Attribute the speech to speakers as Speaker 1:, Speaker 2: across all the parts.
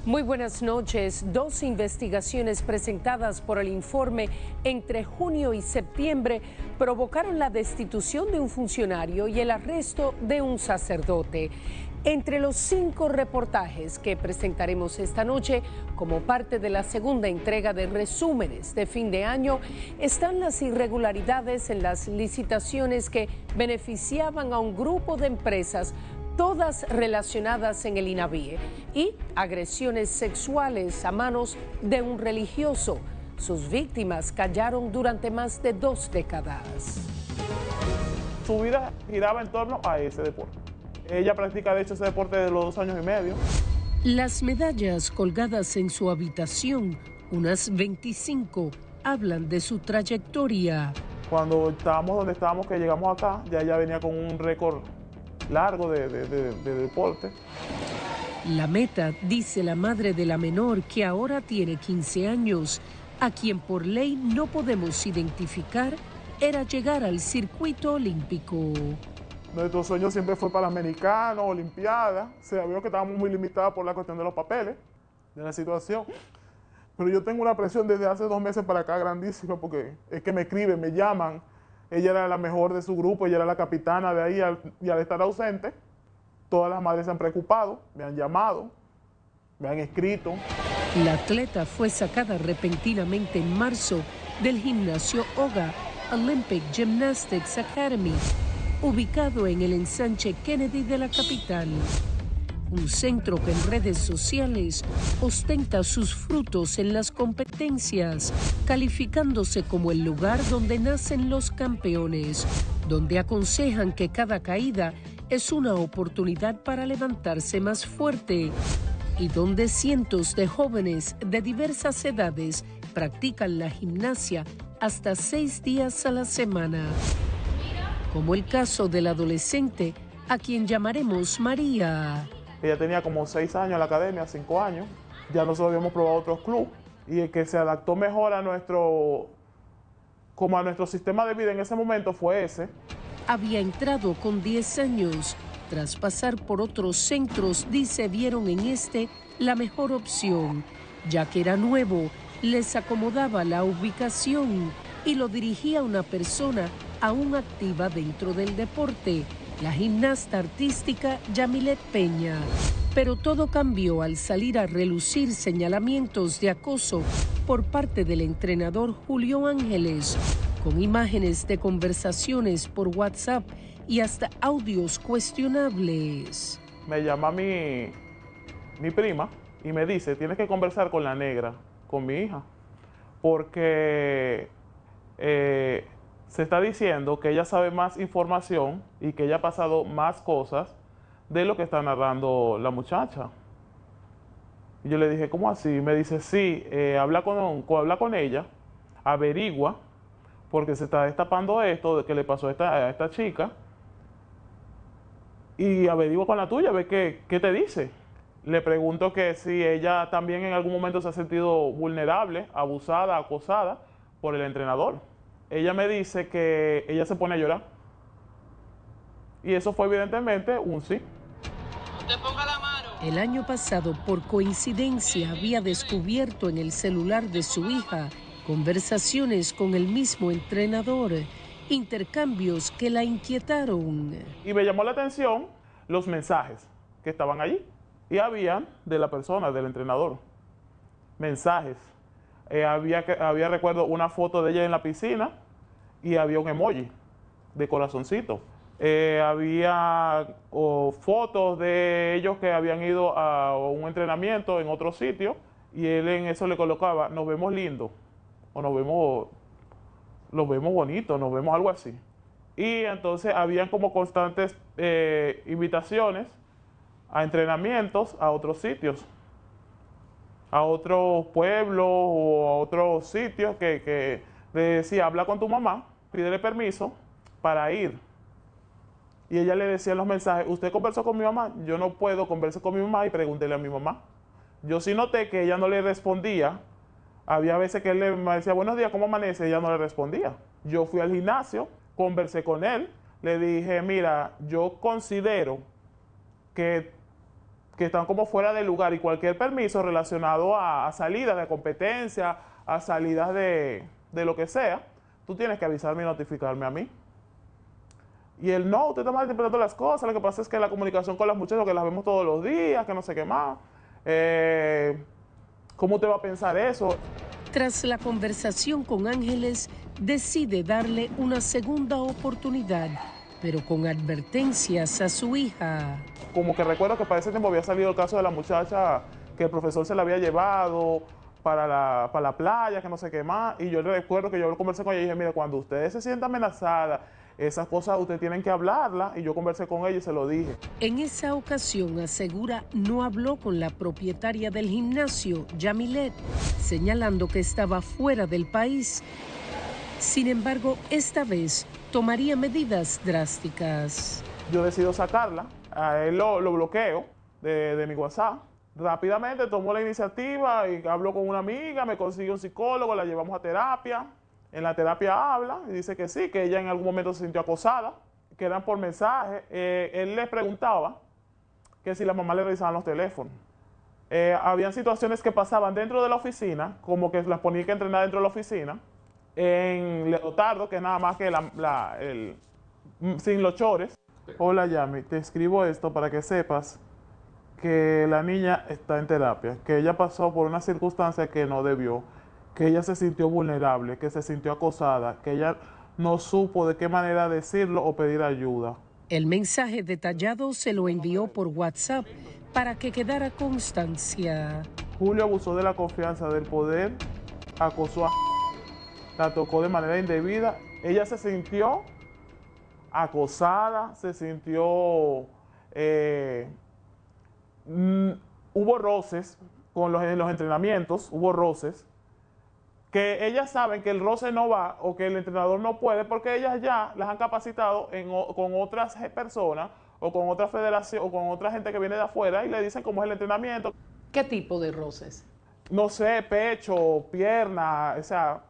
Speaker 1: Muy buenas noches. Dos investigaciones presentadas por el informe entre junio y septiembre provocaron la destitución de un funcionario y el arresto de un sacerdote. Entre los 5 reportajes que presentaremos esta noche como parte de la segunda entrega de resúmenes de fin de año están las irregularidades en las licitaciones que beneficiaban a un grupo de empresas, todas relacionadas en el INAVIE, y agresiones sexuales a manos de un religioso. Sus víctimas callaron durante más de 2 décadas.
Speaker 2: Su vida giraba en torno a ese deporte. Ella practica, de hecho, ese deporte de los 2 años y medio.
Speaker 1: Las medallas colgadas en su habitación, unas 25, hablan de su trayectoria.
Speaker 2: Cuando estábamos donde estábamos, que llegamos acá, ya ella venía con un récord largo de deporte.
Speaker 1: La meta, dice la madre de la menor, que ahora tiene 15 años, a quien por ley no podemos identificar, era llegar al circuito olímpico.
Speaker 2: Nuestro sueño siempre fue Panamericano, Olimpiada. Se vio que estábamos muy limitados por la cuestión de los papeles, de la situación. Pero yo tengo una presión desde hace 2 meses para acá grandísima, porque es que me escriben, me llaman. Ella era la mejor de su grupo, ella era la capitana de ahí, y al estar ausente, todas las madres se han preocupado, me han llamado, me han escrito.
Speaker 1: La atleta fue sacada repentinamente en marzo del gimnasio OGA, Olympic Gymnastics Academy, ubicado en el ensanche Kennedy de la capital. Un centro que en redes sociales ostenta sus frutos en las competencias, calificándose como el lugar donde nacen los campeones, donde aconsejan que cada caída es una oportunidad para levantarse más fuerte y donde cientos de jóvenes de diversas edades practican la gimnasia hasta 6 días a la semana. Como el caso del adolescente, a quien llamaremos María.
Speaker 2: Ella tenía como 6 años en la academia, 5 años. Ya nosotros habíamos probado otros clubes y el que se adaptó mejor a nuestro sistema de vida en ese momento fue ese.
Speaker 1: Había entrado con 10 años. Tras pasar por otros centros, dice, vieron en este la mejor opción, ya que era nuevo, les acomodaba la ubicación y lo dirigía una persona aún activa dentro del deporte, la gimnasta artística Yamilet Peña. Pero todo cambió al salir a relucir señalamientos de acoso por parte del entrenador Julio Ángeles, con imágenes de conversaciones por WhatsApp y hasta audios cuestionables.
Speaker 2: Me llama mi prima y me dice, tienes que conversar con la negra, con mi hija, porque se está diciendo que ella sabe más información y que ella ha pasado más cosas de lo que está narrando la muchacha. Y yo le dije, ¿cómo así? Me dice, sí, habla con ella, averigua, porque se está destapando esto de que le pasó a esta chica, y averigua con la tuya, ve qué te dice. Le pregunto que si ella también en algún momento se ha sentido vulnerable, abusada, acosada por el entrenador. Ella me dice que ella se pone a llorar. Y eso fue evidentemente un sí.
Speaker 3: Usted ponga la mano.
Speaker 1: El año pasado, por coincidencia, había descubierto en el celular de su hija conversaciones con el mismo entrenador, intercambios que la inquietaron.
Speaker 2: Y me llamó la atención los mensajes que estaban allí. Y habían de la persona, del entrenador. Mensajes. Había, recuerdo, una foto de ella en la piscina y había un emoji de corazoncito. Había fotos de ellos que habían ido a un entrenamiento en otro sitio y él en eso le colocaba, nos vemos lindos, o nos vemos bonitos, nos vemos algo así. Y entonces habían como constantes invitaciones a entrenamientos a otros sitios, a otros pueblos o a otros sitios que le decía, habla con tu mamá, pídele permiso para ir. Y ella le decía en los mensajes, ¿usted conversó con mi mamá? Yo no puedo conversar con mi mamá y pregúntele a mi mamá. Yo sí noté que ella no le respondía. Había veces que él me decía, buenos días, ¿cómo amanece? Ella no le respondía. Yo fui al gimnasio, conversé con él, le dije, mira, yo considero que que están como fuera de lugar, y cualquier permiso relacionado a salidas de competencia, a salidas de lo que sea, tú tienes que avisarme y notificarme a mí. Y él, no, usted está malinterpretando las cosas, lo que pasa es que la comunicación con las muchachas, que las vemos todos los días, que no sé qué más, ¿cómo usted va a pensar eso?
Speaker 1: Tras la conversación con Ángeles, decide darle una segunda oportunidad, pero con advertencias a su hija.
Speaker 2: Como que recuerdo que para ese tiempo había salido el caso de la muchacha que el profesor se la había llevado para la playa, que no sé qué más, y yo recuerdo que yo conversé con ella y dije, mire, cuando ustedes se sientan amenazadas, esas cosas ustedes tienen que hablarlas, y yo conversé con ella y se lo dije.
Speaker 1: En esa ocasión, asegura, no habló con la propietaria del gimnasio, Yamilet, señalando que estaba fuera del país. Sin embargo, esta vez tomaría medidas drásticas.
Speaker 2: Yo decido sacarla, a él lo bloqueo de mi WhatsApp. Rápidamente tomó la iniciativa y habló con una amiga, me consiguió un psicólogo, la llevamos a terapia. En la terapia habla y dice que sí, que ella en algún momento se sintió acosada, que eran por mensaje. Él le preguntaba que si la mamá le revisaban los teléfonos. Habían situaciones que pasaban dentro de la oficina, como que las ponía que entrenar dentro de la oficina, en Leotardo, que es nada más que sin los chores. Hola Yami, te escribo esto para que sepas que la niña está en terapia, que ella pasó por una circunstancia que no debió, que ella se sintió vulnerable, que se sintió acosada, que ella no supo de qué manera decirlo o pedir ayuda.
Speaker 1: El mensaje detallado se lo envió por WhatsApp para que quedara constancia.
Speaker 2: Julio abusó de la confianza, del poder, acosó a la tocó de manera indebida. Ella se sintió acosada, se sintió... hubo roces con los entrenamientos, hubo roces, que ellas saben que el roce no va o que el entrenador no puede porque ellas ya las han capacitado con otras personas o con otra federación o con otra gente que viene de afuera y le dicen cómo es el entrenamiento.
Speaker 4: ¿Qué tipo de roces?
Speaker 2: No sé, pecho, pierna, o sea...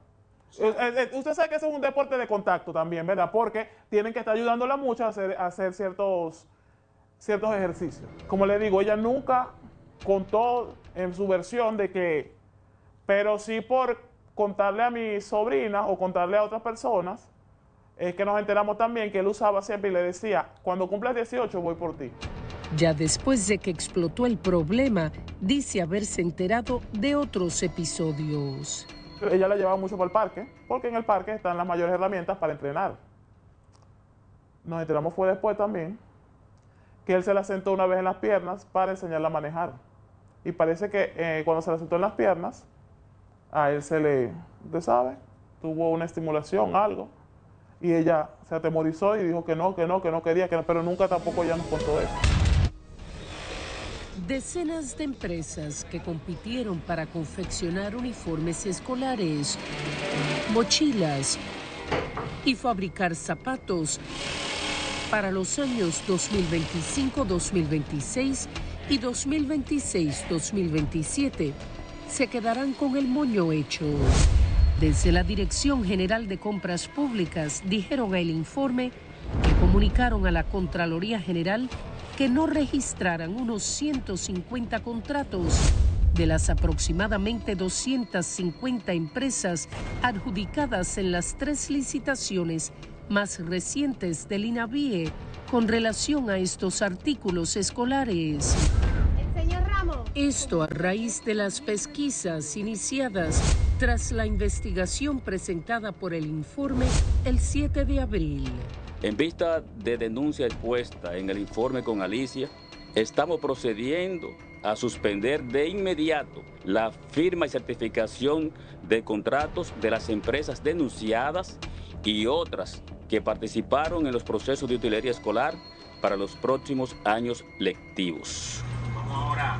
Speaker 2: Usted sabe que eso es un deporte de contacto también, ¿verdad? Porque tienen que estar ayudándola mucho a hacer ciertos ejercicios. Como le digo, ella nunca contó en su versión de que, pero sí por contarle a mi sobrina o contarle a otras personas, es que nos enteramos también que él usaba siempre y le decía, cuando cumplas 18 voy por ti.
Speaker 1: Ya después de que explotó el problema, dice haberse enterado de otros episodios.
Speaker 2: Ella la llevaba mucho para el parque, porque en el parque están las mayores herramientas para entrenar. Nos enteramos fue después también que él se la sentó una vez en las piernas para enseñarla a manejar. Y parece que cuando se la sentó en las piernas, a él se le, usted sabe, tuvo una estimulación, algo. Y ella se atemorizó y dijo que no quería, pero nunca tampoco ella nos contó eso.
Speaker 1: Decenas de empresas que compitieron para confeccionar uniformes escolares, mochilas y fabricar zapatos para los años 2025, 2026 y 2026-2027 se quedarán con el moño hecho. Desde la Dirección General de Compras Públicas dijeron en el informe que comunicaron a la Contraloría General que no registraran unos 150 contratos de las aproximadamente 250 empresas adjudicadas en las 3 licitaciones más recientes del INAVIE con relación a estos artículos escolares.
Speaker 5: Señor Ramos.
Speaker 1: Esto a raíz de las pesquisas iniciadas tras la investigación presentada por el informe el 7 de abril.
Speaker 6: En vista de denuncia expuesta en el informe con Alicia, estamos procediendo a suspender de inmediato la firma y certificación de contratos de las empresas denunciadas y otras que participaron en los procesos de utilería escolar para los próximos años lectivos.
Speaker 3: Vamos ahora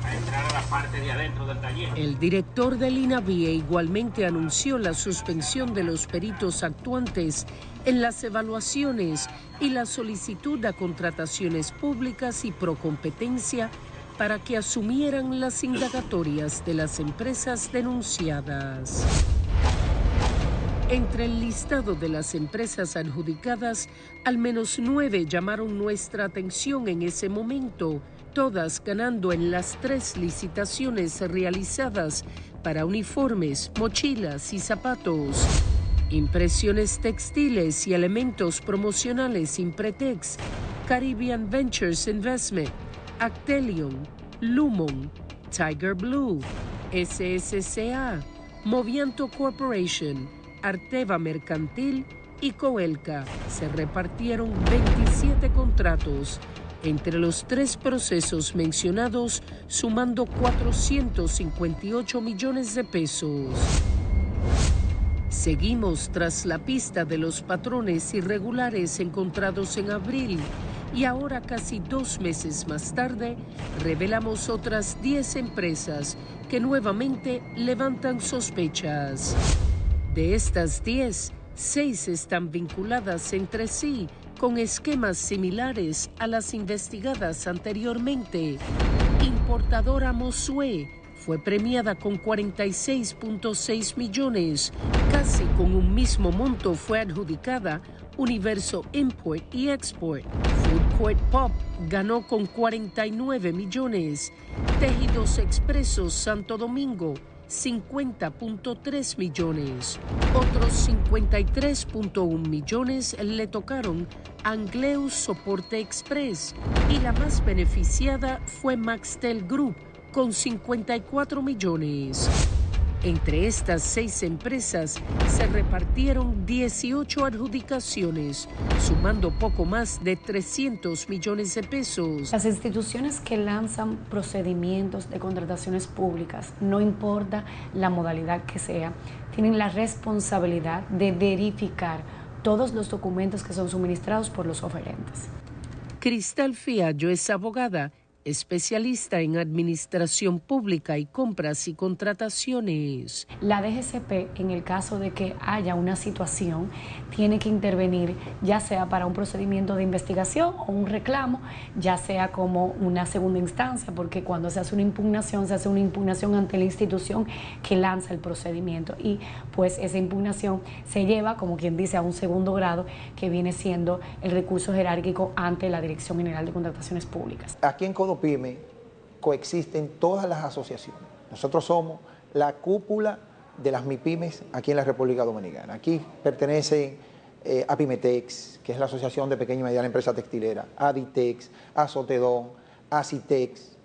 Speaker 3: a entrar a la parte de adentro del taller.
Speaker 1: El director del INAVIE igualmente anunció la suspensión de los peritos actuantes en las evaluaciones y la solicitud a contrataciones públicas y procompetencia para que asumieran las indagatorias de las empresas denunciadas. Entre el listado de las empresas adjudicadas, al menos 9 llamaron nuestra atención en ese momento, todas ganando en las 3 licitaciones realizadas para uniformes, mochilas y zapatos. Impresiones textiles y elementos promocionales Impretex, Caribbean Ventures Investment, Actelion, Lumon, Tiger Blue, SSCA, Movianto Corporation, Arteva Mercantil y Coelca. Se repartieron 27 contratos entre los 3 procesos mencionados, sumando 458 millones de pesos. Seguimos tras la pista de los patrones irregulares encontrados en abril y ahora, casi 2 meses más tarde, revelamos otras 10 empresas que nuevamente levantan sospechas. De estas 10, 6 están vinculadas entre sí con esquemas similares a las investigadas anteriormente. Importadora Mosue fue premiada con 46.6 millones. Casi con un mismo monto fue adjudicada Universo Import y Export. Food Court Pop ganó con 49 millones. Tejidos Expresos Santo Domingo, 50.3 millones. Otros 53.1 millones le tocaron Angleus Soporte Express y la más beneficiada fue Maxtel Group con 54 millones. Entre estas 6 empresas se repartieron 18 adjudicaciones, sumando poco más de 300 millones de pesos.
Speaker 5: Las instituciones que lanzan procedimientos de contrataciones públicas, no importa la modalidad que sea, tienen la responsabilidad de verificar todos los documentos que son suministrados por los oferentes.
Speaker 1: Cristal Fiallo es abogada, especialista en administración pública y compras y contrataciones.
Speaker 5: La DGCP, en el caso de que haya una situación, tiene que intervenir, ya sea para un procedimiento de investigación o un reclamo, ya sea como una segunda instancia, porque cuando se hace una impugnación, se hace una impugnación ante la institución que lanza el procedimiento y pues esa impugnación se lleva, como quien dice, a un segundo grado, que viene siendo el recurso jerárquico ante la Dirección General de Contrataciones Públicas.
Speaker 7: Aquí en Codopyme coexisten todas las asociaciones. Nosotros somos la cúpula de las MIPYMES aquí en la República Dominicana. Aquí pertenecen a Pimetex, que es la Asociación de Pequeña y Mediana Empresa Textilera, Aditex, Azotedón, Acitex.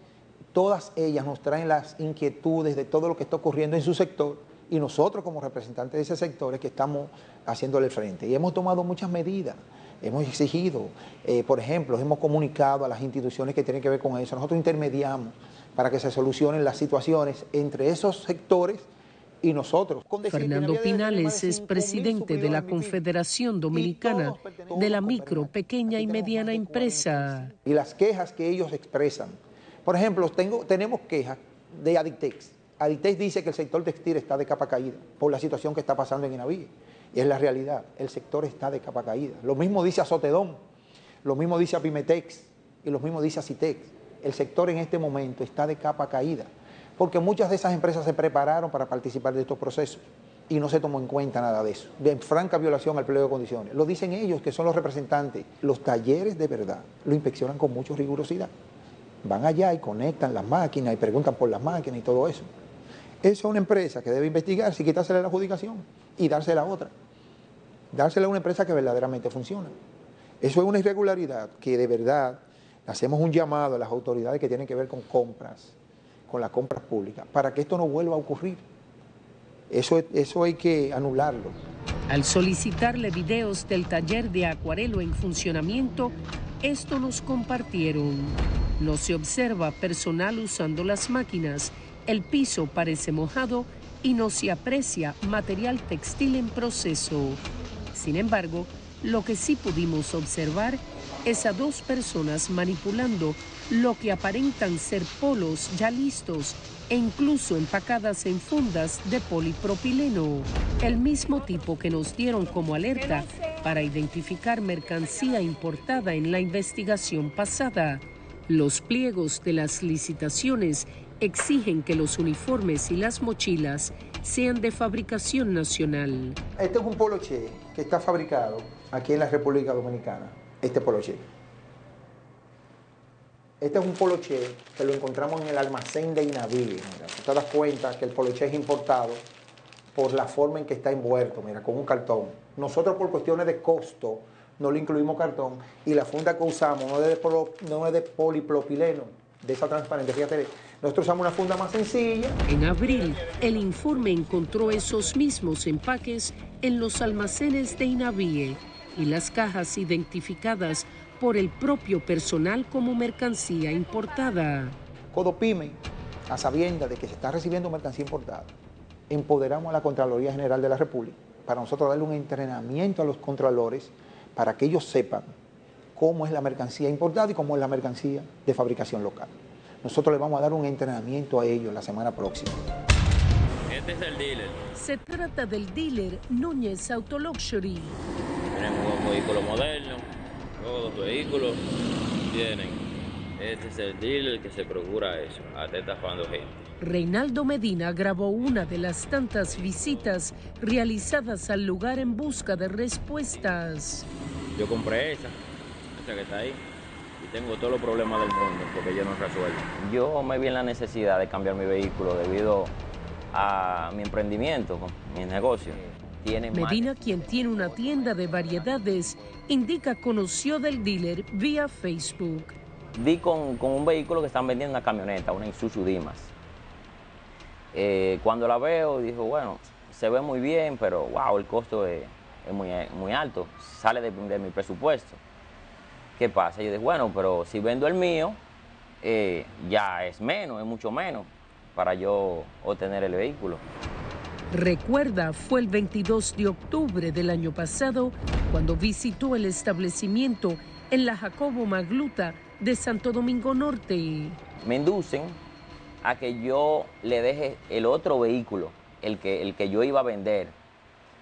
Speaker 7: Todas ellas nos traen las inquietudes de todo lo que está ocurriendo en su sector y nosotros como representantes de ese sector es que estamos haciéndole el frente. Y hemos tomado muchas medidas. Hemos exigido, por ejemplo, hemos comunicado a las instituciones que tienen que ver con eso. Nosotros intermediamos para que se solucionen las situaciones entre esos sectores y nosotros.
Speaker 1: Fernando Pinales es presidente de la Confederación Dominicana de la Micro, Pequeña y Mediana Empresa.
Speaker 7: Y las quejas que ellos expresan. Por ejemplo, tenemos quejas de Aditex. Aditex dice que el sector textil está de capa caída por la situación que está pasando en Inaví. Y es la realidad, el sector está de capa caída. Lo mismo dice Azotedón, lo mismo dice Pimetex y lo mismo dice Acitex. El sector en este momento está de capa caída, porque muchas de esas empresas se prepararon para participar de estos procesos y no se tomó en cuenta nada de eso. De franca violación al pliego de condiciones. Lo dicen ellos, que son los representantes. Los talleres de verdad lo inspeccionan con mucha rigurosidad. Van allá y conectan las máquinas y preguntan por las máquinas y todo eso. Esa es una empresa que debe investigar si quitársele la adjudicación y dársela a otra. Dársela a una empresa que verdaderamente funciona. Eso es una irregularidad que de verdad hacemos un llamado a las autoridades que tienen que ver con compras, con las compras públicas, para que esto no vuelva a ocurrir. Eso hay que anularlo.
Speaker 1: Al solicitarle videos del taller de acuarelo en funcionamiento, esto nos compartieron. No se observa personal usando las máquinas, el piso parece mojado y no se aprecia material textil en proceso. Sin embargo, lo que sí pudimos observar es a 2 personas manipulando lo que aparentan ser polos ya listos e incluso empacadas en fundas de polipropileno, el mismo tipo que nos dieron como alerta para identificar mercancía importada en la investigación pasada. Los pliegos de las licitaciones exigen que los uniformes y las mochilas sean de fabricación nacional.
Speaker 7: Este es un poloché que está fabricado aquí en la República Dominicana, este poloché. Este es un poloché que lo encontramos en el almacén de Inaví. Mira, tú te das cuenta que el poloché es importado por la forma en que está envuelto, mira, con un cartón. Nosotros por cuestiones de costo no le incluimos cartón y la funda que usamos no es de polipropileno, de esa transparente. Fíjate, nosotros usamos una funda más sencilla.
Speaker 1: En abril, el informe encontró esos mismos empaques en los almacenes de Inavie y las cajas identificadas por el propio personal como mercancía importada.
Speaker 7: Codopyme, a sabiendas de que se está recibiendo mercancía importada, empoderamos a la Contraloría General de la República para nosotros darle un entrenamiento a los contralores para que ellos sepan cómo es la mercancía importada y cómo es la mercancía de fabricación local. Nosotros les vamos a dar un entrenamiento a ellos la semana próxima.
Speaker 6: Este es el dealer.
Speaker 1: Se trata del dealer Núñez Auto Luxury.
Speaker 6: Tenemos un vehículo moderno, todos los vehículos tienen. Este es el dealer que se procura eso, hasta estafando gente.
Speaker 1: Reinaldo Medina grabó una de las tantas visitas realizadas al lugar en busca de respuestas.
Speaker 6: Yo compré esa que está ahí, y tengo todos los problemas del mundo porque yo no resuelvo. Yo me vi en la necesidad de cambiar mi vehículo debido a mi emprendimiento, mi negocio.
Speaker 1: Medina, quien tiene una tienda de variedades, indica conoció del dealer vía Facebook.
Speaker 8: Di con un vehículo que están vendiendo, una camioneta, una Isuzu Dimas. Cuando la veo, dijo, bueno, se ve muy bien, pero wow, el costo es muy alto, sale de mi presupuesto. ¿Qué pasa? Yo dije, bueno, pero si vendo el mío, ya es menos, es mucho menos para yo obtener el vehículo.
Speaker 1: Recuerda, fue el 22 de octubre del año pasado cuando visitó el establecimiento en la Jacobo Magluta de Santo Domingo Norte.
Speaker 8: Me inducen a que yo le deje el otro vehículo, el que yo iba a vender,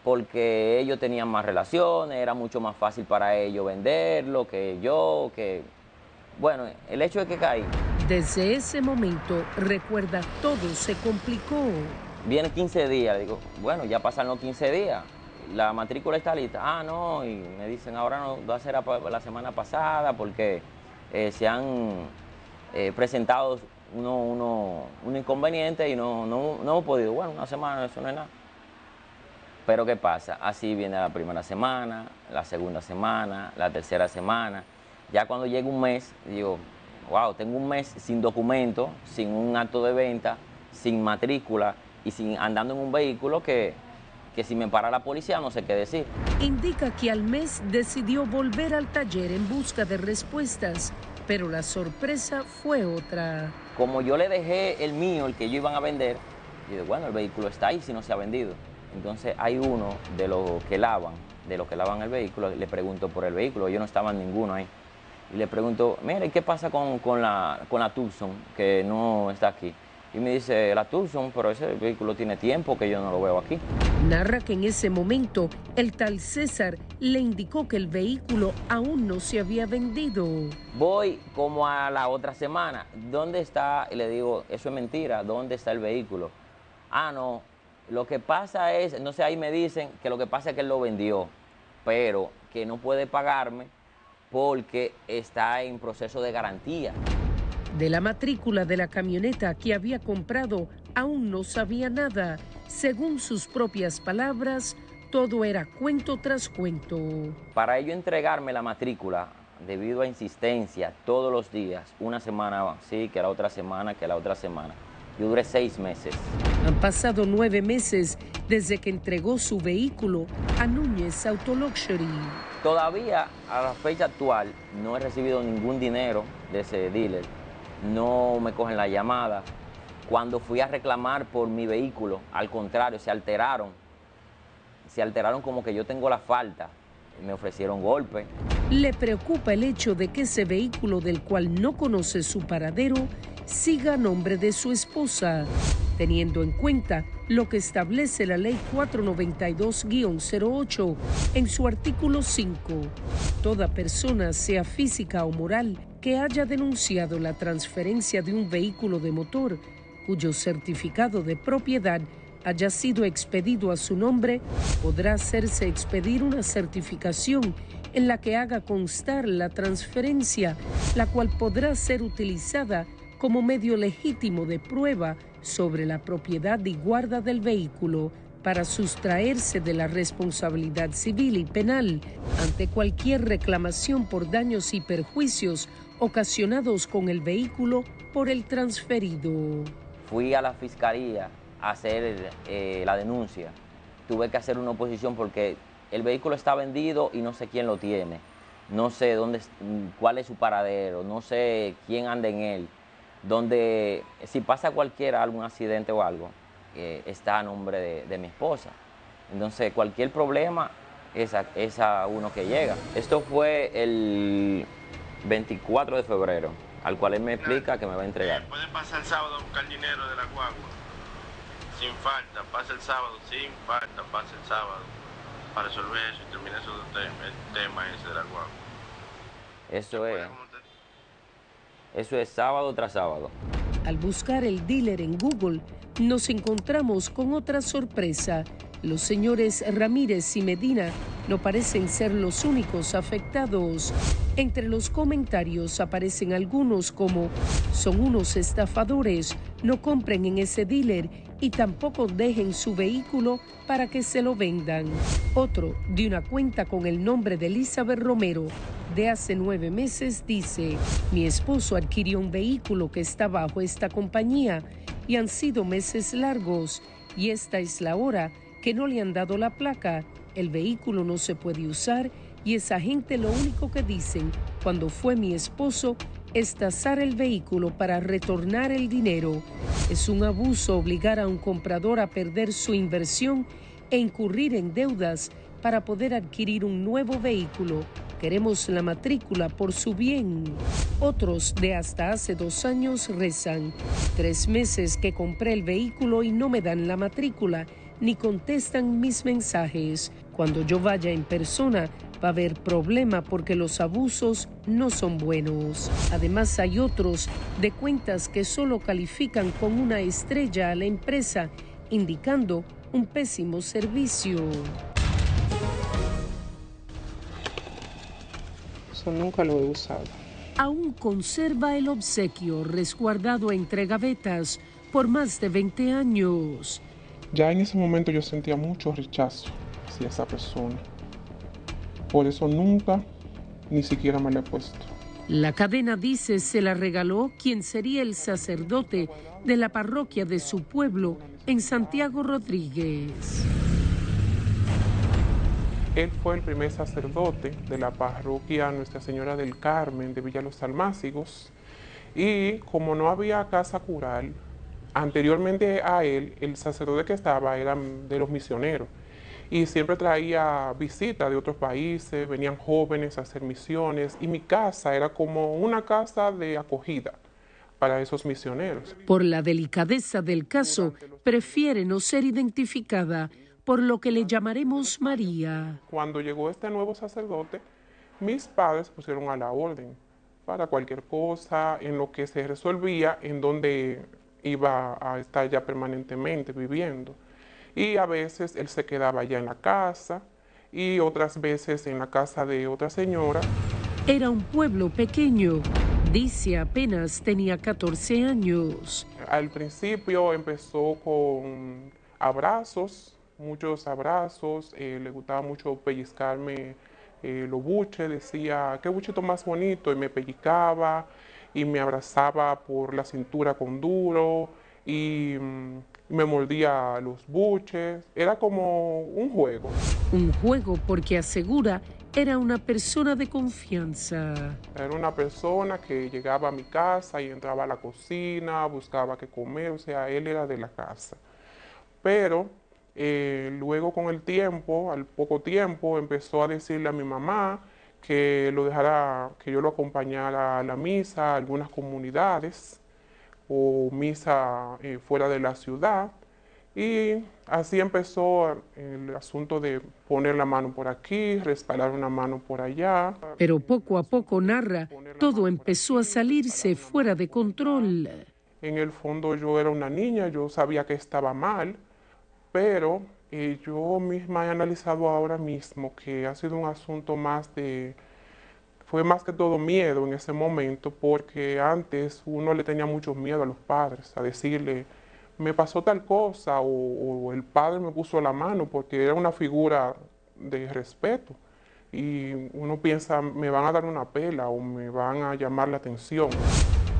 Speaker 8: porque ellos tenían más relaciones, era mucho más fácil para ellos venderlo que yo, Bueno, el hecho es que caí.
Speaker 1: Desde ese momento, recuerda, todo se complicó.
Speaker 8: Vienen 15 días, digo, bueno, ya pasan los 15 días, la matrícula está lista. Ah, no, y me dicen, ahora no, va a ser la semana pasada porque se han presentado un inconveniente y no hemos podido. Bueno, una semana, eso no es nada. Pero ¿qué pasa? Así viene la primera semana, la segunda semana, la tercera semana. Ya cuando llega un mes, digo, wow, tengo un mes sin documento, sin un acto de venta, sin matrícula y andando en un vehículo que si me para la policía no sé qué decir.
Speaker 1: Indica que al mes decidió volver al taller en busca de respuestas, pero la sorpresa fue otra.
Speaker 8: Como yo le dejé el mío, el que ellos iban a vender, digo, bueno, el vehículo está ahí si no se ha vendido. Entonces hay uno de los que lavan el vehículo, le pregunto por el vehículo, yo no estaba ninguno ahí. Y le pregunto, mire, ¿qué pasa con la Tucson que no está aquí? Y me dice, la Tucson, pero ese vehículo tiene tiempo que yo no lo veo aquí.
Speaker 1: Narra que en ese momento el tal César le indicó que el vehículo aún no se había vendido.
Speaker 8: Voy como a la otra semana, ¿dónde está? Y le digo, eso es mentira, ¿dónde está el vehículo? Ah, no, lo que pasa es, no sé, ahí me dicen que lo que pasa es que él lo vendió, pero que no puede pagarme porque está en proceso de garantía.
Speaker 1: De la matrícula de la camioneta que había comprado, aún no sabía nada. Según sus propias palabras, todo era cuento tras cuento.
Speaker 8: Para ello entregarme la matrícula, debido a insistencia, todos los días, una semana sí, que la otra semana, yo duré 6 meses.
Speaker 1: Han pasado 9 meses desde que entregó su vehículo a Núñez Auto Luxury.
Speaker 8: Todavía, a la fecha actual, no he recibido ningún dinero de ese dealer. No me cogen la llamada. Cuando fui a reclamar por mi vehículo, al contrario, se alteraron como que yo tengo la falta. Me ofrecieron golpe.
Speaker 1: Le preocupa el hecho de que ese vehículo del cual no conoce su paradero siga a nombre de su esposa, teniendo en cuenta lo que establece la Ley 492-08 en su artículo 5. Toda persona, sea física o moral, que haya denunciado la transferencia de un vehículo de motor cuyo certificado de propiedad haya sido expedido a su nombre, podrá hacerse expedir una certificación en la que haga constar la transferencia, la cual podrá ser utilizada como medio legítimo de prueba sobre la propiedad y guarda del vehículo para sustraerse de la responsabilidad civil y penal ante cualquier reclamación por daños y perjuicios ocasionados con el vehículo por el transferido.
Speaker 8: Fui a la fiscalía a hacer la denuncia. Tuve que hacer una oposición porque el vehículo está vendido y no sé quién lo tiene. No sé dónde, cuál es su paradero, no sé quién anda en él. Donde si pasa cualquiera, algún accidente o algo, está a nombre de mi esposa. Entonces cualquier problema es a uno que llega. Esto fue el 24 de febrero, al cual él me explica que me va a entregar.
Speaker 3: Puede pasar el sábado a buscar dinero de la guagua, sin falta, pasa el sábado, sin falta, pasa el sábado, para resolver eso y termine el tema ese de la guagua.
Speaker 8: Eso es sábado tras sábado.
Speaker 1: Al buscar el dealer en Google, nos encontramos con otra sorpresa. Los señores Ramírez y Medina no parecen ser los únicos afectados. Entre los comentarios aparecen algunos como: son unos estafadores, no compren en ese dealer y tampoco dejen su vehículo para que se lo vendan. Otro, de una cuenta con el nombre de Elizabeth Romero, de hace 9 meses, dice: mi esposo adquirió un vehículo que está bajo esta compañía y han sido meses largos y esta es la hora que no le han dado la placa. El vehículo no se puede usar y esa gente lo único que dicen cuando fue mi esposo es tasar el vehículo para retornar el dinero. Es un abuso obligar a un comprador a perder su inversión e incurrir en deudas para poder adquirir un nuevo vehículo. Queremos la matrícula por su bien. Otros de hasta hace 2 años rezan: 3 meses que compré el vehículo y no me dan la matrícula, ni contestan mis mensajes. Cuando yo vaya en persona, va a haber problema porque los abusos no son buenos. Además, hay otros de cuentas que solo califican con una estrella a la empresa, indicando un pésimo servicio.
Speaker 2: Eso nunca lo he usado.
Speaker 1: Aún conserva el obsequio resguardado entre gavetas por más de 20 años.
Speaker 2: Ya en ese momento yo sentía mucho rechazo hacia esa persona. Por eso nunca, ni siquiera me la he puesto.
Speaker 1: La cadena dice se la regaló quien sería el sacerdote de la parroquia de su pueblo en Santiago Rodríguez.
Speaker 2: Él fue el primer sacerdote de la parroquia Nuestra Señora del Carmen de Villa Los Almácigos, y como no había casa cural, anteriormente a él, el sacerdote que estaba era de los misioneros y siempre traía visitas de otros países, venían jóvenes a hacer misiones y mi casa era como una casa de acogida para esos misioneros.
Speaker 1: Por la delicadeza del caso, prefiere no ser identificada, por lo que le llamaremos María.
Speaker 2: Cuando llegó este nuevo sacerdote, mis padres pusieron a la orden para cualquier cosa, en lo que se resolvía, en donde iba a estar ya permanentemente viviendo. Y a veces él se quedaba ya en la casa y otras veces en la casa de otra señora.
Speaker 1: Era un pueblo pequeño. Dice apenas tenía 14 años.
Speaker 2: Al principio empezó con abrazos, muchos abrazos, le gustaba mucho pellizcarme los buches, decía, qué buchito más bonito, y me pellizcaba y me abrazaba por la cintura con duro y me mordía los buches. Era como un juego.
Speaker 1: Un juego porque asegura era una persona de confianza.
Speaker 2: Era una persona que llegaba a mi casa y entraba a la cocina, buscaba qué comer, o sea, él era de la casa. Pero luego con el tiempo, al poco tiempo, empezó a decirle a mi mamá que lo dejara, que yo lo acompañara a la misa, a algunas comunidades o misa fuera de la ciudad. Y así empezó el asunto de poner la mano por aquí, respaldar una mano por allá.
Speaker 1: Pero poco a poco, narra, todo empezó a salirse fuera de control.
Speaker 2: En el fondo yo era una niña, yo sabía que estaba mal,
Speaker 9: pero yo misma he analizado ahora mismo que ha sido un asunto fue más que todo miedo en ese momento, porque antes uno le tenía mucho miedo a los padres, a decirle, me pasó tal cosa, o el padre me puso la mano, porque era una figura de respeto. Y uno piensa, me van a dar una pela o me van a llamar la atención.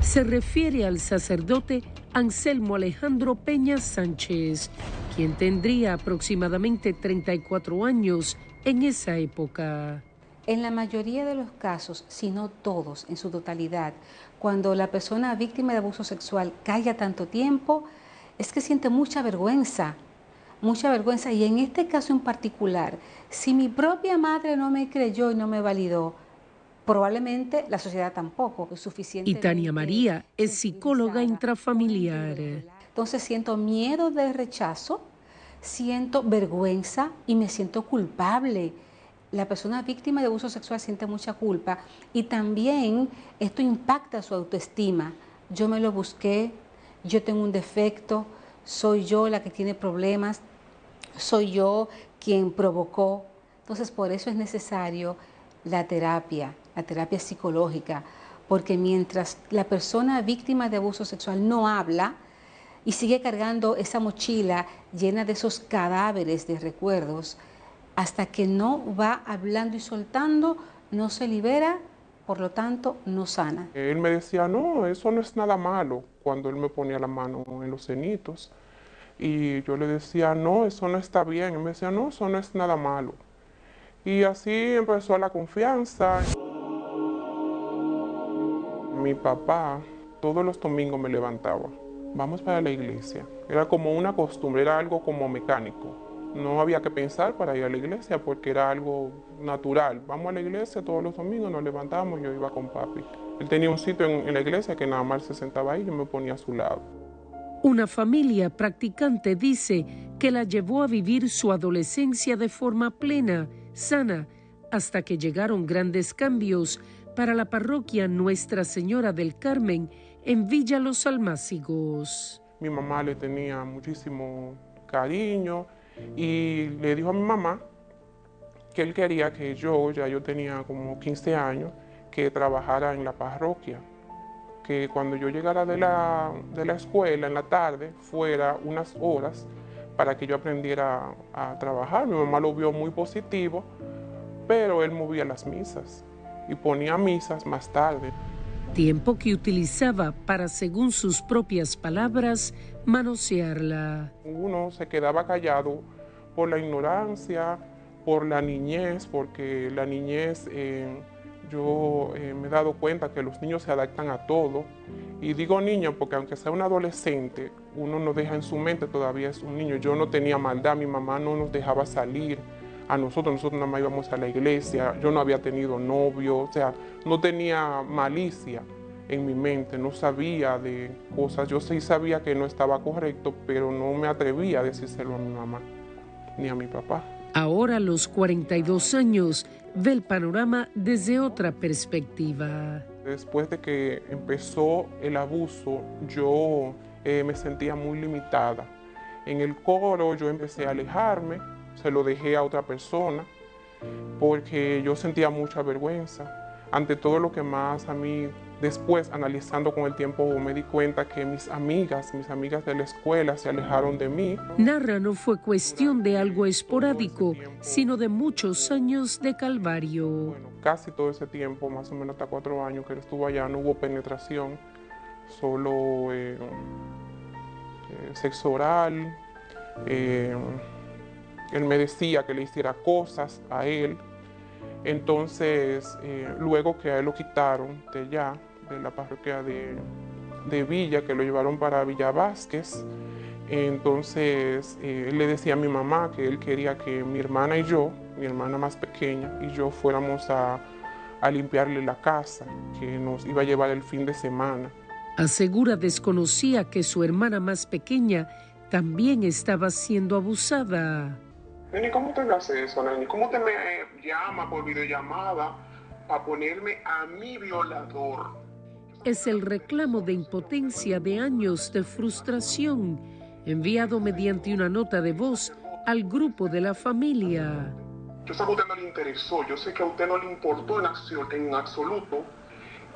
Speaker 1: Se refiere al sacerdote Anselmo Alejandro Peña Sánchez, quien tendría aproximadamente 34 años en esa época.
Speaker 10: En la mayoría de los casos, si no todos, en su totalidad, cuando la persona víctima de abuso sexual calla tanto tiempo, es que siente mucha vergüenza, y en este caso en particular, si mi propia madre no me creyó y no me validó, probablemente la sociedad tampoco es suficiente.
Speaker 1: Y Tania María es psicóloga intrafamiliar.
Speaker 10: Entonces siento miedo de rechazo, siento vergüenza y me siento culpable. La persona víctima de abuso sexual siente mucha culpa y también esto impacta su autoestima. Yo me lo busqué, yo tengo un defecto, soy yo la que tiene problemas, soy yo quien provocó. Entonces por eso es necesario la terapia psicológica, porque mientras la persona víctima de abuso sexual no habla y sigue cargando esa mochila llena de esos cadáveres de recuerdos, hasta que no va hablando y soltando, no se libera, por lo tanto, no sana.
Speaker 9: Él me decía, no, eso no es nada malo, cuando él me ponía la mano en los cenitos. Y yo le decía, no, eso no está bien. Él me decía, no, eso no es nada malo. Y así empezó la confianza. Mi papá todos los domingos me levantaba, vamos para la iglesia. Era como una costumbre, era algo como mecánico. No había que pensar para ir a la iglesia porque era algo natural. Vamos a la iglesia todos los domingos, nos levantamos, yo iba con papi. Él tenía un sitio en la iglesia que nada más se sentaba ahí y yo me ponía a su lado.
Speaker 1: Una familia practicante dice que la llevó a vivir su adolescencia de forma plena, sana, hasta que llegaron grandes cambios para la parroquia Nuestra Señora del Carmen en Villa Los Almácigos.
Speaker 9: Mi mamá le tenía muchísimo cariño y le dijo a mi mamá que él quería que yo tenía como 15 años, que trabajara en la parroquia. Que cuando yo llegara de la escuela en la tarde, fuera unas horas para que yo aprendiera a trabajar. Mi mamá lo vio muy positivo, pero él movía las misas y ponía misas más tarde.
Speaker 1: Tiempo que utilizaba para, según sus propias palabras, manosearla.
Speaker 9: Uno se quedaba callado por la ignorancia, por la niñez, porque la niñez... Yo me he dado cuenta que los niños se adaptan a todo. Y digo niño porque aunque sea un adolescente, uno no deja en su mente, todavía es un niño. Yo no tenía maldad, mi mamá no nos dejaba salir a nosotros nada más íbamos a la iglesia. Yo no había tenido novio, o sea, no tenía malicia en mi mente, no sabía de cosas. Yo sí sabía que no estaba correcto, pero no me atrevía a decírselo a mi mamá ni a mi papá.
Speaker 1: Ahora, a los 42 años, ve el panorama desde otra perspectiva.
Speaker 9: Después de que empezó el abuso, yo me sentía muy limitada. En el coro yo empecé a alejarme, se lo dejé a otra persona, porque yo sentía mucha vergüenza. Ante todo lo que más a mí, después analizando con el tiempo, me di cuenta que mis amigas de la escuela se alejaron de mí.
Speaker 1: Narra, no fue cuestión de algo esporádico, sino de muchos años de calvario.
Speaker 9: Bueno, casi todo ese tiempo, más o menos hasta 4 años que él estuvo allá, no hubo penetración, solo sexo oral. Él me decía que le hiciera cosas a él. Entonces, luego que a él lo quitaron de allá, de la parroquia de Villa, que lo llevaron para Villa Vázquez, entonces él le decía a mi mamá que él quería que mi hermana y yo, mi hermana más pequeña, y yo fuéramos a limpiarle la casa, que nos iba a llevar el fin de semana.
Speaker 1: Asegura desconocía que su hermana más pequeña también estaba siendo abusada.
Speaker 9: Neni, ¿cómo te hace eso, Neni? ¿Cómo te me llama por videollamada a ponerme a mi violador?
Speaker 1: Es el reclamo de impotencia de años de frustración, enviado mediante una nota de voz al grupo de la familia.
Speaker 11: Yo sé que a usted no le interesó, yo sé que a usted no le importó en absoluto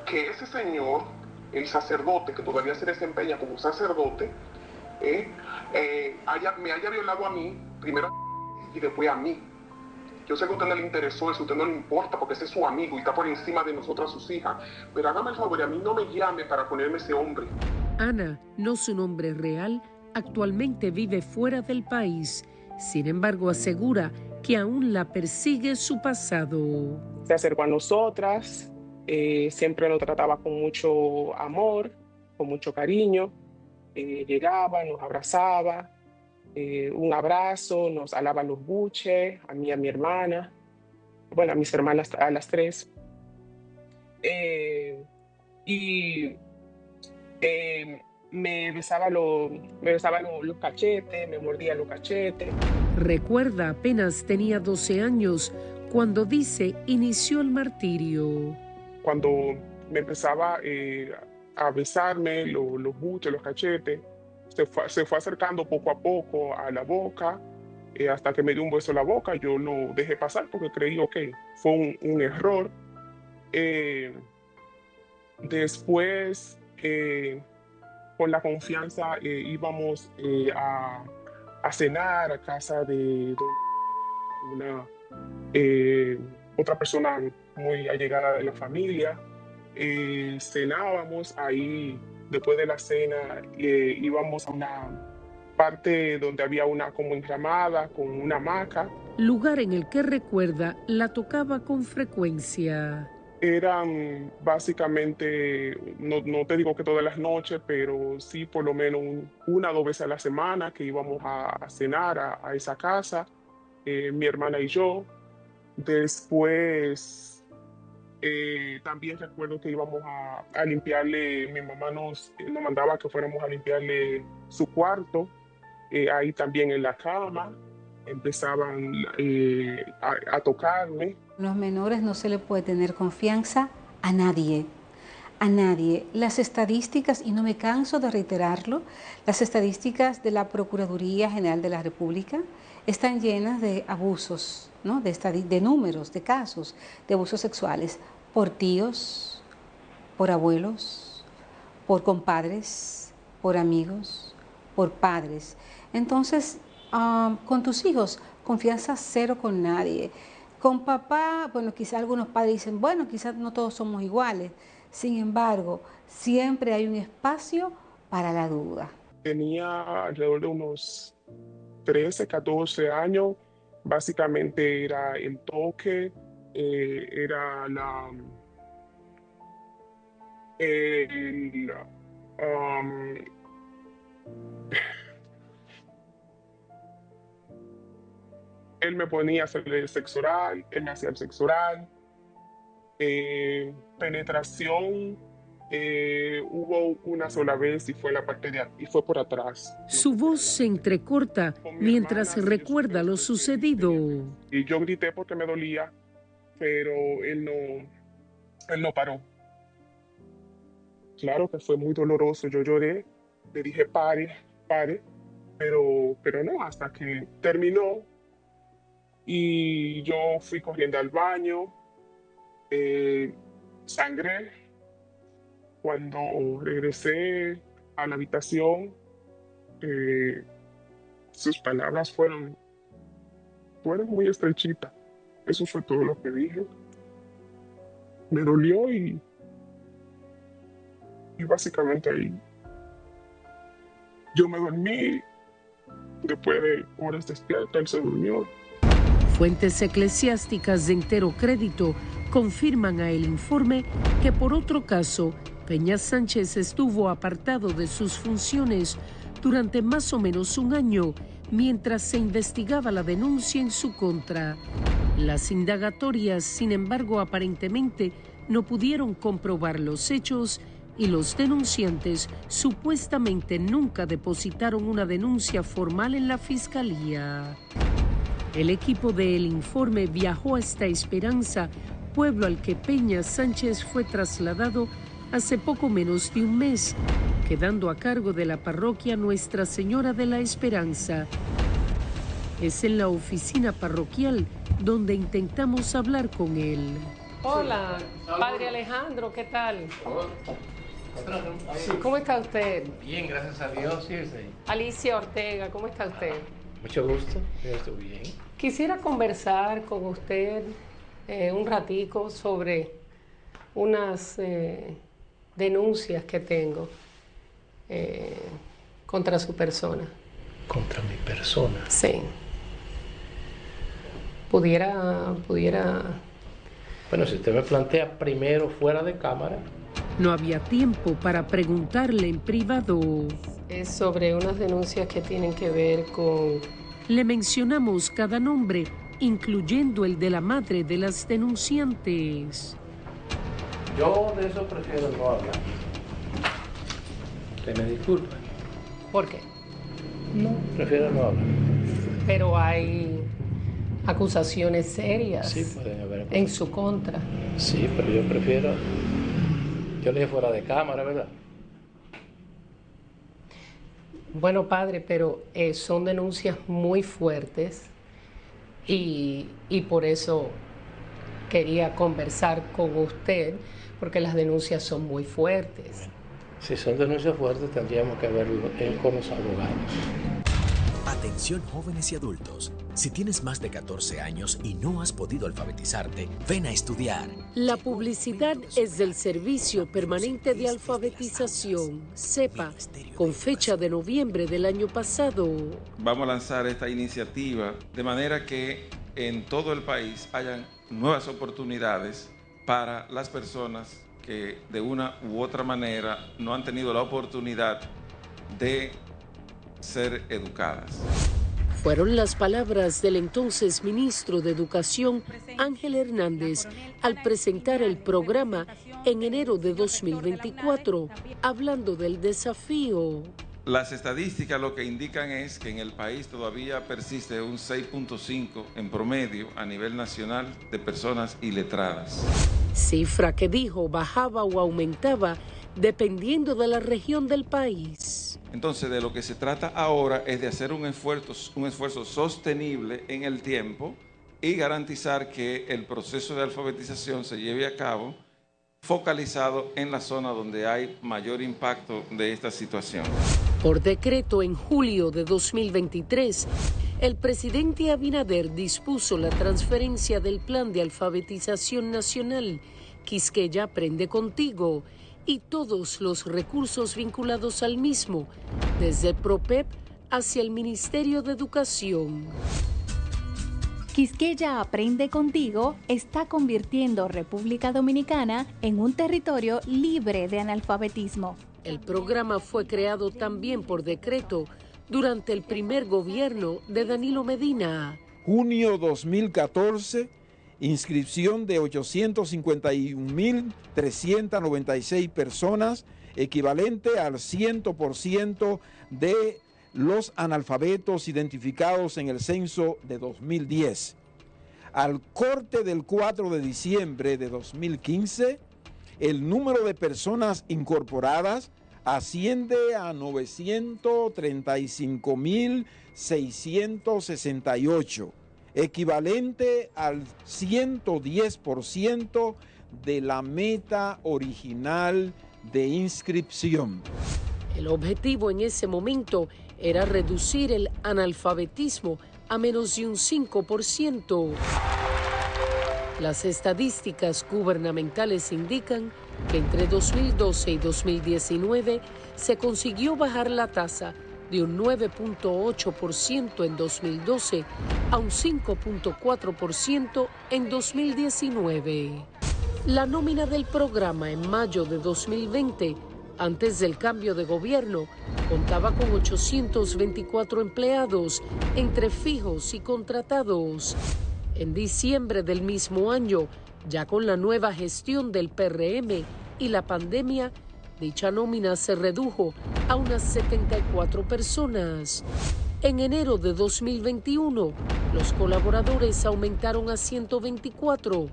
Speaker 11: que ese señor, el sacerdote, que todavía se desempeña como sacerdote, me haya violado a mí, primero y después a mí. Yo sé que a usted no le interesó eso, a usted no le importa porque ese es su amigo y está por encima de nosotras, sus hijas. Pero hágame el favor y a mí no me llame para ponerme ese hombre.
Speaker 1: Ana, no su nombre real, actualmente vive fuera del país. Sin embargo, asegura que aún la persigue su pasado.
Speaker 9: Se acercó a nosotras, siempre nos trataba con mucho amor, con mucho cariño. Llegaba, nos abrazaba, un abrazo, nos alaba los buches, a mí y a mi hermana, bueno, a mis hermanas, a las tres. Me besaba los cachetes, me mordía los cachetes.
Speaker 1: Recuerda, apenas tenía 12 años cuando dice inició el martirio.
Speaker 9: Cuando me empezaba a besarme los buches, los cachetes, se fue acercando poco a poco a la boca, hasta que me dio un beso en la boca. Yo lo dejé pasar porque creí, ok, fue un error. Después, con la confianza, íbamos a cenar a casa de una otra persona muy allegada de la familia. Cenábamos ahí. Después de la cena íbamos a una parte donde había una como enramada con una hamaca.
Speaker 1: Lugar en el que recuerda la tocaba con frecuencia.
Speaker 9: Eran básicamente, no te digo que todas las noches, pero sí por lo menos una o dos veces a la semana que íbamos a cenar a esa casa, mi hermana y yo. Después también recuerdo que íbamos a limpiarle, mi mamá nos mandaba que fuéramos a limpiarle su cuarto, ahí también en la cama, empezaban a tocarme.
Speaker 10: Los menores no se le puede tener confianza a nadie. A nadie. Las estadísticas, y no me canso de reiterarlo, las estadísticas de la Procuraduría General de la República están llenas de abusos, ¿no? de números, de casos de abusos sexuales por tíos, por abuelos, por compadres, por amigos, por padres. Entonces, con tus hijos, confianza cero con nadie. Con papá, bueno, quizás algunos padres dicen, bueno, quizás no todos somos iguales. Sin embargo, siempre hay un espacio para la duda.
Speaker 9: Tenía alrededor de unos 13, 14 años. Básicamente era el toque, era él me ponía a hacer el sexo oral, él me hacía el sexo oral, penetración, hubo una sola vez y fue en la parte y fue por atrás.
Speaker 1: Su voz se entrecorta mientras recuerda lo sucedido.
Speaker 9: Y yo grité porque me dolía, pero él no paró. Claro que fue muy doloroso, yo lloré, le dije pare, pero no, hasta que terminó. Y yo fui corriendo al baño, sangré. Cuando regresé a la habitación, sus palabras fueron muy estrechitas. Eso fue todo lo que dije. Me dolió y básicamente ahí yo me dormí. Después de horas despierta, él se durmió.
Speaker 1: Fuentes eclesiásticas de entero crédito confirman a El Informe que por otro caso, Peña Sánchez estuvo apartado de sus funciones durante más o menos un año mientras se investigaba la denuncia en su contra. Las indagatorias, sin embargo, aparentemente no pudieron comprobar los hechos y los denunciantes supuestamente nunca depositaron una denuncia formal en la Fiscalía. El equipo de El Informe viajó hasta Esperanza, pueblo al que Peña Sánchez fue trasladado hace poco menos de un mes, quedando a cargo de la parroquia Nuestra Señora de la Esperanza. Es en la oficina parroquial donde intentamos hablar con él.
Speaker 4: Hola, Padre Alejandro, ¿qué tal? ¿Cómo está usted?
Speaker 12: Bien, gracias a Dios, sí.
Speaker 4: Alicia Ortega, ¿cómo está usted?
Speaker 12: Mucho gusto, yo estoy bien.
Speaker 4: Quisiera conversar con usted un ratico sobre unas denuncias que tengo contra su persona.
Speaker 12: ¿Contra mi persona?
Speaker 4: Sí. Pudiera...
Speaker 12: Bueno, si usted me plantea primero fuera de cámara.
Speaker 1: No había tiempo para preguntarle en privado.
Speaker 4: Es sobre unas denuncias que tienen que ver con...
Speaker 1: Le mencionamos cada nombre, incluyendo el de la madre de las denunciantes.
Speaker 12: Yo de eso prefiero no hablar. Que me disculpe.
Speaker 4: ¿Por qué?
Speaker 12: No, prefiero no hablar.
Speaker 4: Pero hay acusaciones serias,
Speaker 12: sí, pueden haber
Speaker 4: en su contra.
Speaker 12: Sí, pero yo prefiero... Yo le dije fuera de cámara, ¿verdad?
Speaker 4: Bueno, padre, pero son denuncias muy fuertes y por eso quería conversar con usted, porque las denuncias son muy fuertes.
Speaker 12: Bueno, si son denuncias fuertes, tendríamos que verlo con los abogados.
Speaker 13: Atención jóvenes y adultos. Si tienes más de 14 años y no has podido alfabetizarte, ven a estudiar.
Speaker 1: La publicidad es del Servicio Permanente de Alfabetización, SEPA, con fecha de noviembre del año pasado.
Speaker 14: Vamos a lanzar esta iniciativa de manera que en todo el país hayan nuevas oportunidades para las personas que de una u otra manera no han tenido la oportunidad de ser educadas.
Speaker 1: Fueron las palabras del entonces ministro de Educación, Ángel Hernández, al presentar el programa en enero de 2024, hablando del desafío.
Speaker 14: Las estadísticas lo que indican es que en el país todavía persiste un 6.5 en promedio a nivel nacional de personas iletradas.
Speaker 1: Cifra que dijo bajaba o aumentaba dependiendo de la región del país.
Speaker 14: Entonces, de lo que se trata ahora es de hacer un esfuerzo sostenible en el tiempo y garantizar que el proceso de alfabetización se lleve a cabo focalizado en la zona donde hay mayor impacto de esta situación.
Speaker 1: Por decreto en julio de 2023, el presidente Abinader dispuso la transferencia del Plan de Alfabetización Nacional, Quisqueya Aprende Contigo, y todos los recursos vinculados al mismo, desde PROPEP hacia el Ministerio de Educación.
Speaker 15: Quisqueya Aprende Contigo está convirtiendo República Dominicana en un territorio libre de analfabetismo.
Speaker 1: El programa fue creado también por decreto durante el primer gobierno de Danilo Medina.
Speaker 16: Junio 2014, inscripción de 851.396 personas, equivalente al 100% de los analfabetos identificados en el censo de 2010. Al corte del 4 de diciembre de 2015, el número de personas incorporadas asciende a 935.668, equivalente al 110% de la meta original de inscripción.
Speaker 1: El objetivo en ese momento era reducir el analfabetismo a menos de un 5%. Las estadísticas gubernamentales indican que entre 2012 y 2019 se consiguió bajar la tasa de un 9.8% en 2012 a un 5.4% en 2019. La nómina del programa en mayo de 2020, antes del cambio de gobierno, contaba con 824 empleados, entre fijos y contratados. En diciembre del mismo año, ya con la nueva gestión del PRM y la pandemia, dicha nómina se redujo a unas 74 personas. En enero de 2021, los colaboradores aumentaron a 124.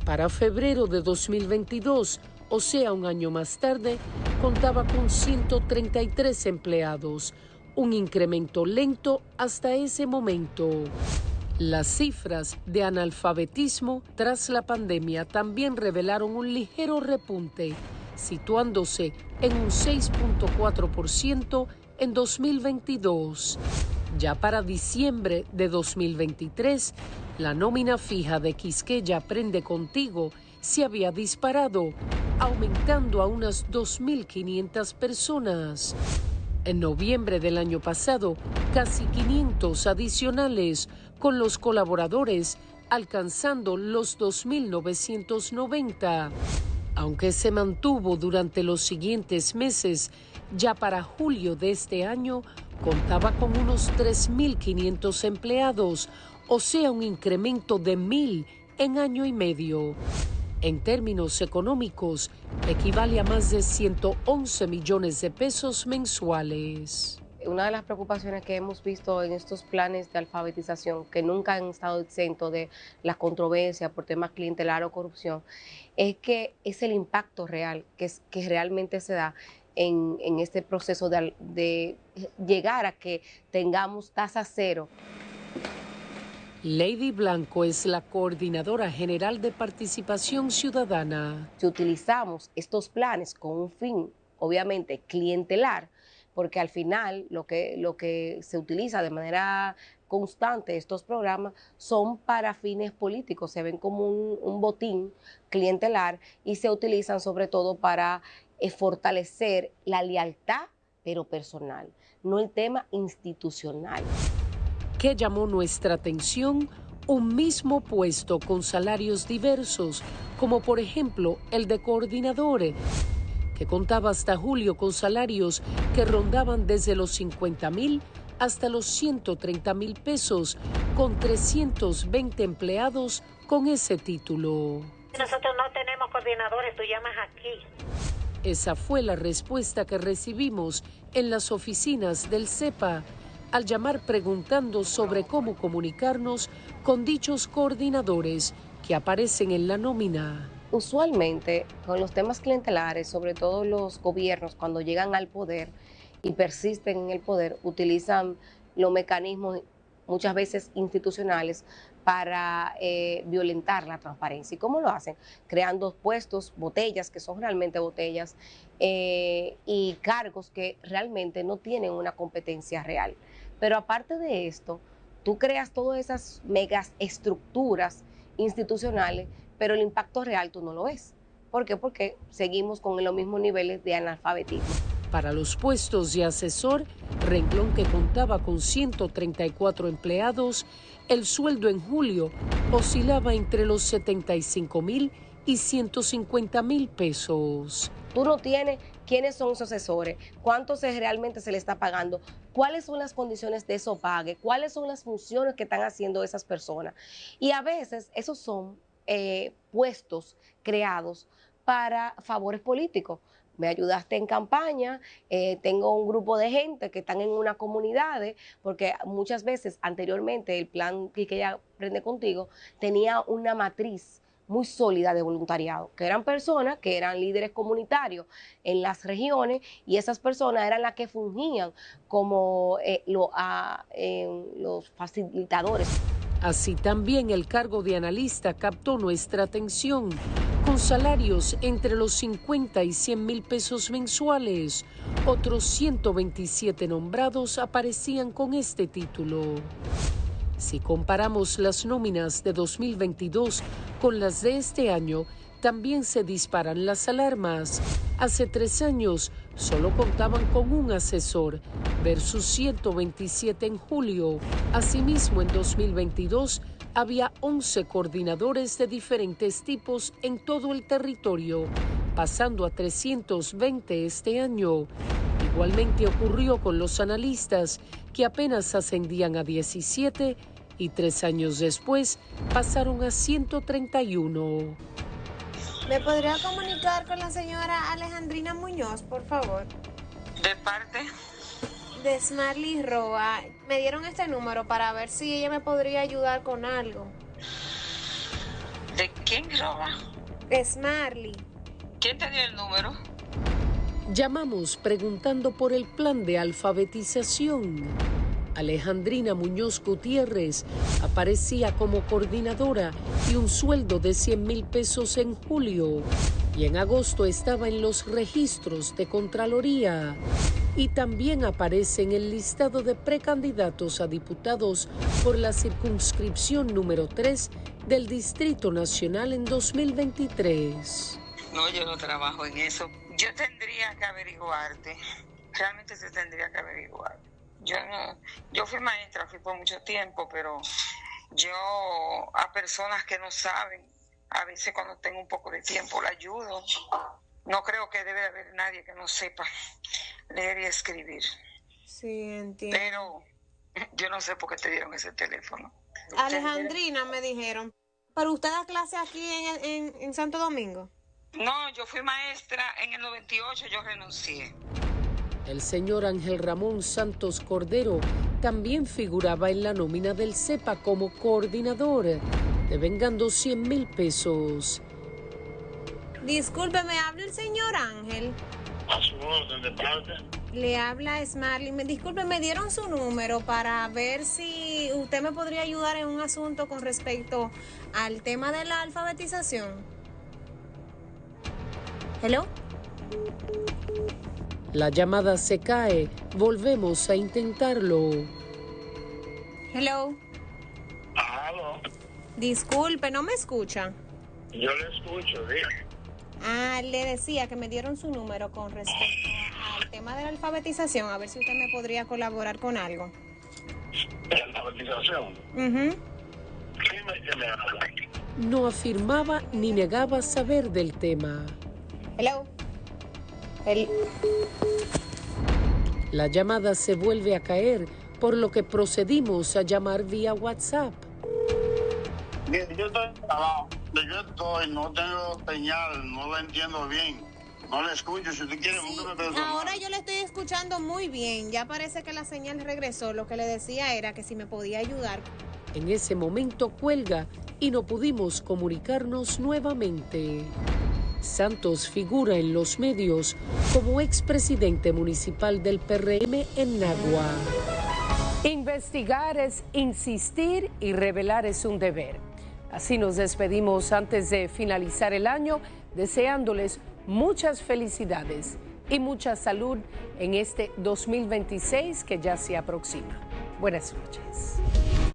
Speaker 1: Para febrero de 2022, o sea, un año más tarde, contaba con 133 empleados, un incremento lento hasta ese momento. Las cifras de analfabetismo tras la pandemia también revelaron un ligero repunte, situándose en un 6.4% en 2022. Ya para diciembre de 2023, la nómina fija de Quisqueya Aprende Contigo se había disparado, aumentando a unas 2.500 personas. En noviembre del año pasado, casi 500 adicionales, con los colaboradores alcanzando los 2.990. Aunque se mantuvo durante los siguientes meses, ya para julio de este año contaba con unos 3.500 empleados, o sea, un incremento de 1.000 en año y medio. En términos económicos, equivale a más de 111 millones de pesos mensuales.
Speaker 17: Una de las preocupaciones que hemos visto en estos planes de alfabetización, que nunca han estado exentos de la controversia por temas clientelar o corrupción, es que es el impacto real que realmente se da en este proceso de llegar a que tengamos tasa cero.
Speaker 1: Lady Blanco es la coordinadora general de participación ciudadana.
Speaker 17: Si utilizamos estos planes con un fin, obviamente, clientelar, porque al final lo que se utiliza de manera constante estos programas son para fines políticos, se ven como un botín clientelar y se utilizan sobre todo para fortalecer la lealtad, pero personal, no el tema institucional.
Speaker 1: ¿Qué llamó nuestra atención? Un mismo puesto con salarios diversos, como por ejemplo el de coordinador, que contaba hasta julio con salarios que rondaban desde los 50,000 hasta los 130,000 pesos, con 320 empleados con ese título.
Speaker 18: Nosotros no tenemos coordinadores, tú llamas aquí.
Speaker 1: Esa fue la respuesta que recibimos en las oficinas del CEPA, al llamar preguntando sobre cómo comunicarnos con dichos coordinadores que aparecen en la nómina.
Speaker 17: Usualmente, con los temas clientelares, sobre todo los gobiernos, cuando llegan al poder y persisten en el poder, utilizan los mecanismos muchas veces institucionales para violentar la transparencia. ¿Y cómo lo hacen? Creando puestos, botellas, que son realmente botellas, y cargos que realmente no tienen una competencia real. Pero aparte de esto, tú creas todas esas megas estructuras institucionales, pero el impacto real tú no lo ves. ¿Por qué? Porque seguimos con los mismos niveles de analfabetismo.
Speaker 1: Para los puestos de asesor, renglón que contaba con 134 empleados, el sueldo en julio oscilaba entre los 75,000 y 150,000 pesos.
Speaker 17: Tú no tienes quiénes son esos asesores, cuánto realmente se le está pagando, cuáles son las condiciones de eso pague, cuáles son las funciones que están haciendo esas personas. Y a veces esos son puestos creados para favores políticos. Me ayudaste en campaña, tengo un grupo de gente que están en una comunidad, porque muchas veces anteriormente el plan Quisqueya Aprende Contigo tenía una matriz muy sólida de voluntariado, que eran personas que eran líderes comunitarios en las regiones y esas personas eran las que fungían como los facilitadores.
Speaker 1: Así también el cargo de analista captó nuestra atención, con salarios entre los 50 y 100,000 pesos mensuales. Otros 127 nombrados aparecían con este título. Si comparamos las nóminas de 2022 con las de este año, también se disparan las alarmas. Hace 3 años solo contaban con un asesor versus 127 en julio. Asimismo, en 2022 había 11 coordinadores de diferentes tipos en todo el territorio, pasando a 320 este año. Igualmente ocurrió con los analistas, que apenas ascendían a 17 y 3 años después pasaron a 131.
Speaker 19: ¿Me podría comunicar con la señora Alejandrina Muñoz, por favor?
Speaker 18: ¿De parte?
Speaker 19: De Smarly Roa. Me dieron este número para ver si ella me podría ayudar con algo.
Speaker 18: ¿De quién, Roa?
Speaker 19: Smarly.
Speaker 18: ¿Quién te dio el número?
Speaker 1: Llamamos preguntando por el plan de alfabetización. Alejandrina Muñoz Gutiérrez aparecía como coordinadora y un sueldo de 100,000 pesos en julio. Y en agosto estaba en los registros de Contraloría. Y también aparece en el listado de precandidatos a diputados por la circunscripción número 3 del Distrito Nacional en 2023.
Speaker 18: No, yo no trabajo en eso. Yo tendría que averiguarte. Realmente se tendría que averiguar. Yo fui maestra, fui por mucho tiempo, pero yo a personas que no saben, a veces cuando tengo un poco de tiempo la ayudo. No creo que debe haber nadie que no sepa leer y escribir.
Speaker 19: Sí, entiendo.
Speaker 18: Pero yo no sé por qué te dieron ese teléfono.
Speaker 19: Alejandrina, me dijeron. ¿Pero usted da clase aquí en Santo Domingo?
Speaker 18: No, yo fui maestra en el 98, yo renuncié.
Speaker 1: El señor Ángel Ramón Santos Cordero también figuraba en la nómina del CEPA como coordinador, devengando 100,000 pesos.
Speaker 19: Disculpe, ¿me habla el señor Ángel?
Speaker 3: A su orden, ¿de parte?
Speaker 19: Le habla Smarly. Disculpe, me dieron su número para ver si usted me podría ayudar en un asunto con respecto al tema de la alfabetización. ¿Hello?
Speaker 1: La llamada se cae. Volvemos a intentarlo.
Speaker 19: Hello.
Speaker 3: Aló.
Speaker 19: Disculpe, ¿no me escucha?
Speaker 3: Yo le escucho, dígame.
Speaker 19: Le decía que me dieron su número con respecto al tema de la alfabetización, a ver si usted me podría colaborar con algo.
Speaker 3: ¿La alfabetización?
Speaker 19: Uh-huh.
Speaker 3: ¿Qué me habla?
Speaker 1: No afirmaba ni negaba saber del tema.
Speaker 19: Hello.
Speaker 1: La llamada se vuelve a caer, por lo que procedimos a llamar vía WhatsApp.
Speaker 3: Bien, yo estoy abajo. No tengo señal, no la entiendo bien. No la escucho, si usted quiere,
Speaker 19: sí,
Speaker 3: personal.
Speaker 19: Ahora yo le estoy escuchando muy bien. Ya parece que la señal regresó. Lo que le decía era que si me podía ayudar.
Speaker 1: En ese momento cuelga y no pudimos comunicarnos nuevamente. Santos figura en los medios como expresidente municipal del PRM en Nagua. Investigar es insistir y revelar es un deber. Así nos despedimos antes de finalizar el año, deseándoles muchas felicidades y mucha salud en este 2026 que ya se aproxima. Buenas noches.